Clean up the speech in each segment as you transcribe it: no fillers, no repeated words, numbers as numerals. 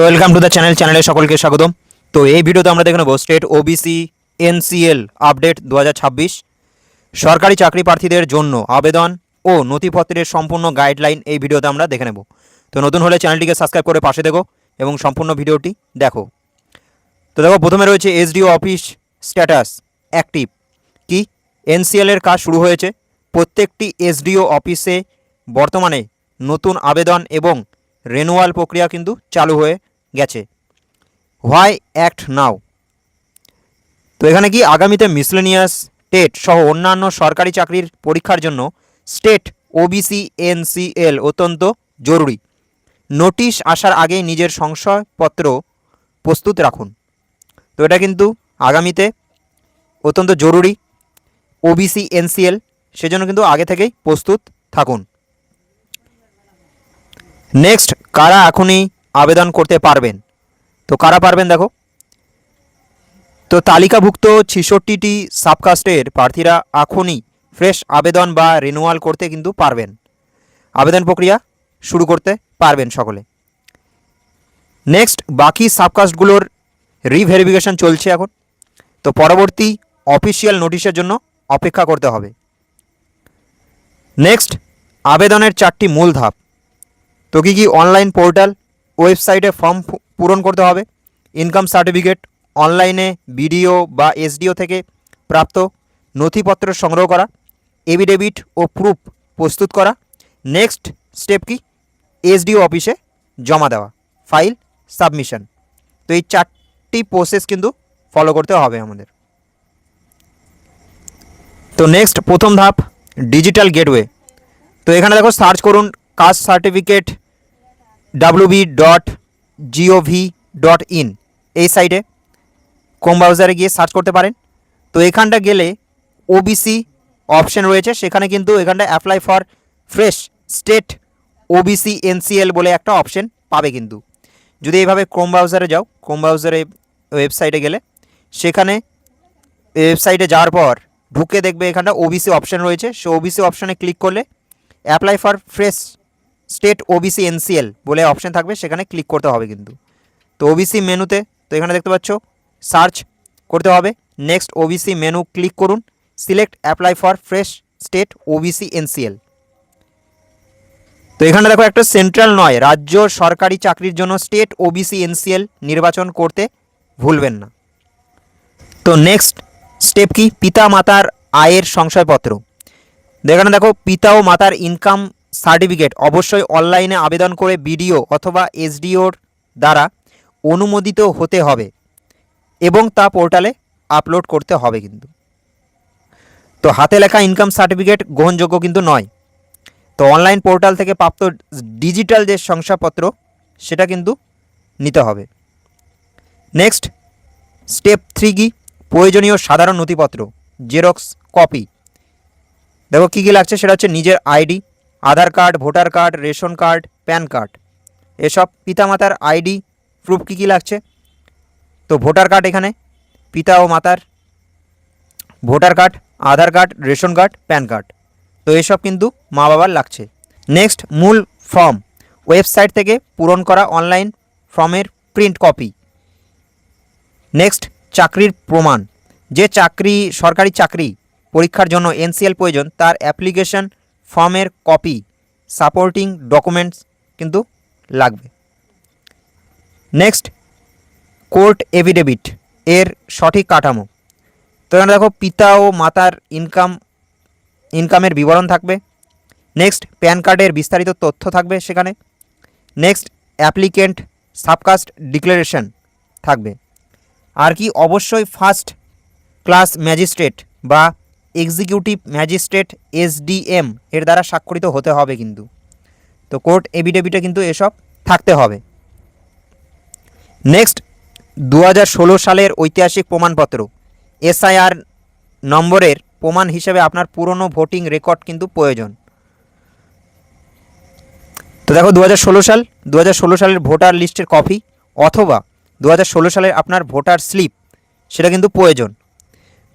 Welcome to the চ্যানেলে সকলকে স্বাগতম। তো এই ভিডিওতে আমরা দেখে নেব স্টেট ওবিসি এনসিএল আপডেট 2026 সরকারি চাকরি প্রার্থীদের জন্য আবেদন ও নথিপত্রের সম্পূর্ণ গাইডলাইন এই ভিডিওতে আমরা দেখে নেব। তো নতুন হলে চ্যানেলটিকে সাবস্ক্রাইব করে পাশে দেখো এবং সম্পূর্ণ ভিডিওটি দেখো। তো দেখো, প্রথমে রয়েছে এসডিও অফিস স্ট্যাটাস অ্যাক্টিভ। কি এনসিএল এর কাজ শুরু হয়েছে। প্রত্যেকটি এসডিও অফিসে বর্তমানে নতুন আবেদন এবং রেনুয়াল প্রক্রিয়া কিন্তু চালু হয়ে গেছে। হোয়াই অ্যাক্ট নাও। তো এখানে কি আগামীতে মিসলেনিয়াস টেট সহ অন্যান্য সরকারি চাকরির পরীক্ষার জন্য স্টেট ওবিসি এনসিএল অত্যন্ত জরুরি। নোটিশ আসার আগে নিজের সংশয়পত্র প্রস্তুত রাখুন। তো এটা কিন্তু আগামীতে অত্যন্ত জরুরি ওবিসি এনসিএল, সেজন্য কিন্তু আগে থেকেই প্রস্তুত থাকুন। নেক্সট, কারা এখনই আবেদন করতে পারবেন? তো কারা পারবেন দেখো, তো তালিকাভুক্ত 66টি সাবকাস্টের প্রার্থীরা এখনই ফ্রেশ আবেদন বা রিনিউয়াল করতে কিন্তু পারবেন। আবেদন প্রক্রিয়া শুরু করতে পারবেন সকলে। নেক্সট, বাকি সাবকাস্টগুলোর রিভেরিফিকেশন চলছে এখন। তো পরবর্তী অফিসিয়াল নোটিশের জন্য অপেক্ষা করতে হবে। নেক্সট, আবেদনের 4টি মূল ধাপ। তো কী কী? অনলাইন পোর্টাল, ওয়েবসাইটে ফর্ম পূরণ করতে হবে, ইনকাম সার্টিফিকেট, অনলাইনে বিডিও বা এসডিও থেকে প্রাপ্ত নথিপত্র সংগ্রহ করা, এভিডেভিট ও প্রুফ প্রস্তুত করা। নেক্সট স্টেপ কি? এসডিও অফিসে জমা দেওয়া, ফাইল সাবমিশন। তো এই 4টি প্রসেস কিন্তু ফলো করতে হবে আমাদের। তো নেক্সট প্রথম ধাপ ডিজিটাল গেটওয়ে। তো এখানে দেখো সার্চ করুন কাস্ট সার্টিফিকেট www.gov.in, এই সাইটে ক্রোম ব্রাউজারে গিয়ে সার্চ করতে পারেন। তো এখানটা গেলে ওবিসি অপশন রয়েছে, সেখানে কিন্তু এখানটা apply for fresh state OBC NCL বলে একটা অপশন পাবে। কিন্তু যদি এইভাবে ক্রোম ব্রাউজারে যাও, ক্রোম ব্রাউজারে ওয়েবসাইটে গেলে সেখানে ওয়েবসাইটে যাওয়ার পর ঢুকে দেখবে এখানটা ওবিসি অপশন রয়েছে। সে ওবিসি অপশানে ক্লিক করলে apply for fresh state OBC NCL বলে অপশন থাকবে, সেখানে ক্লিক করতে হবে কিন্তু। তো ওবিসি মেনুতে, তো এখানে দেখতে পাচ্ছ সার্চ করতে হবে। নেক্সট ওবিসি মেনু ক্লিক করুন, select apply for fresh state OBC NCL. তো এখানে দেখো একটা সেন্ট্রাল নয় রাজ্য সরকারি চাকরির জন্য স্টেট ওবিসি এনসিএল নির্বাচন করতে ভুলবেন না। তো নেক্সট স্টেপ কি? পিতা মাতার আয়ের সংশয়পত্র। এখানে দেখো পিতা ও মাতার ইনকাম সার্টিফিকেট অবশ্যই অনলাইনে আবেদন করে বিডিও অথবা এসডিওর দ্বারা অনুমোদিত হতে হবে এবং তা পোর্টালে আপলোড করতে হবে কিন্তু। তো হাতে লেখা ইনকাম সার্টিফিকেট গ্রহণযোগ্য কিন্তু নয়। তো অনলাইন পোর্টাল থেকে প্রাপ্ত ডিজিটাল যে শংসাপত্র সেটা কিন্তু নিতে হবে। নেক্সট স্টেপ 3 কি? প্রয়োজনীয় সাধারণ নথিপত্র জেরক্স কপি। দেখো কী কী লাগছে, সেটা হচ্ছে নিজের ID, Aadhaar card, voter card, ration card, PAN card, এসব। পিতামাতার আইডি প্রুফ কী কী লাগছে? তো ভোটার কার্ড, এখানে পিতা ও মাতার voter card, Aadhaar card, ration card, PAN card. তো এসব কিন্তু মা বাবার লাগছে। নেক্সট মূল ফর্ম, ওয়েবসাইট থেকে পূরণ করা অনলাইন ফর্মের প্রিন্ট কপি। নেক্সট চাকরির প্রমাণ, যে চাকরি সরকারি চাকরি পরীক্ষার জন্য এনসিএল প্রয়োজন তার অ্যাপ্লিকেশন ফর্মের কপি, সাপোর্টিং ডকুমেন্টস কিন্তু লাগবে। নেক্সট কোর্ট এফিডেভিট এর সঠিক কাঠামো। তো এখানে দেখো পিতা ও মাতার ইনকামের বিবরণ থাকবে। নেক্সট প্যান কার্ডের বিস্তারিত তথ্য থাকবে সেখানে। নেক্সট অ্যাপ্লিকেন্ট সাবকাস্ট ডিক্লারেশন থাকবে। আর কি? অবশ্যই ফার্স্ট ক্লাস ম্যাজিস্ট্রেট বা এক্সিকিউটিভ ম্যাজিস্ট্রেট এসডিএম এর দ্বারা স্বাক্ষরিত হতে হবে কিন্তু। তো কোর্ট এফিডেভিটে কিন্তু এসব থাকতে হবে। নেক্সট 2016 সালের ঐতিহাসিক প্রমাণপত্র, এসআইআর নম্বরের প্রমাণ হিসেবে আপনার পুরনো ভোটিং রেকর্ড কিন্তু প্রয়োজন। তো দেখো 2016 সালের ভোটার লিস্টের কপি অথবা 2016 সালের আপনার ভোটার স্লিপ সেটা কিন্তু প্রয়োজন।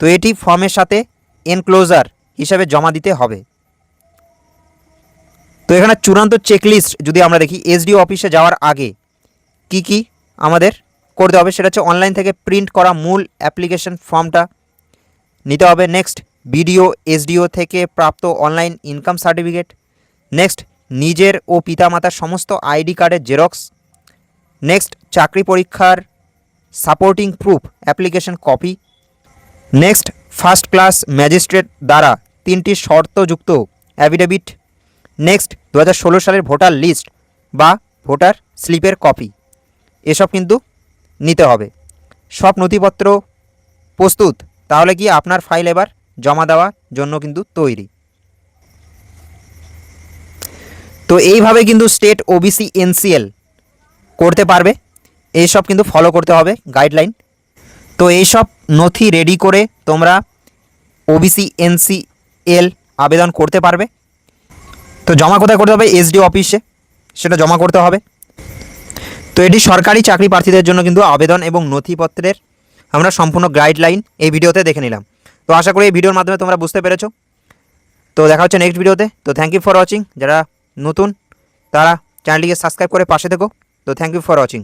তো এটি ফর্মের সাথে এনক্লোজার হিসাবে জমা দিতে হবে। তো এখানে চূড়ান্ত চেকলিস্ট যদি আমরা দেখি, এসডিও অফিসে যাওয়ার আগে কি কি আমাদের করতে হবে সেটা হচ্ছে অনলাইন থেকে প্রিন্ট করা মূল অ্যাপ্লিকেশন ফর্মটা নিতে হবে। নেক্সট বিডিও এসডিও থেকে প্রাপ্ত অনলাইন ইনকাম সার্টিফিকেট। নেক্সট নিজের ও পিতামাতার সমস্ত আইডি কার্ডের জেরক্স। নেক্সট চাকরি পরীক্ষার supporting proof application copy. Next first class magistrate দ্বারা 3টি শর্তযুক্ত অ্যাফিডেভিট। নেক্সট 2016 সালের ভোটার লিস্ট বা ভোটার স্লিপের কপি, এসব কিন্তু নিতে হবে। সব নথিপত্র প্রস্তুত, তাহলে কি আপনার ফাইল এবার জমা দেওয়ার জন্য কিন্তু তৈরি। তো এইভাবে কিন্তু স্টেট ওবিসি এনসিএল করতে পারবে, এইসব কিন্তু ফলো করতে হবে গাইডলাইন। তো এইসব নথি রেডি করে তোমরা ওবিসি এনসিএল আবেদন করতে পারবে। তো জমা কোথায় করতে হবে? এসডিও অফিসে সেটা জমা করতে হবে। তো এটি সরকারি চাকরি প্রার্থীদের জন্য কিন্তু আবেদন এবং নথিপত্রের আমরা সম্পূর্ণ গাইডলাইন এই ভিডিওতে দেখে নিলাম। তো আশা করি এই ভিডিওর মাধ্যমে তোমরা বুঝতে পেরেছো। তো দেখা হচ্ছে নেক্সট ভিডিওতে। তো থ্যাংক ইউ ফর ওয়াচিং। যারা নতুন তারা চ্যানেলটিকে সাবস্ক্রাইব করে পাশে থেকো। তো থ্যাংক ইউ ফর ওয়াচিং।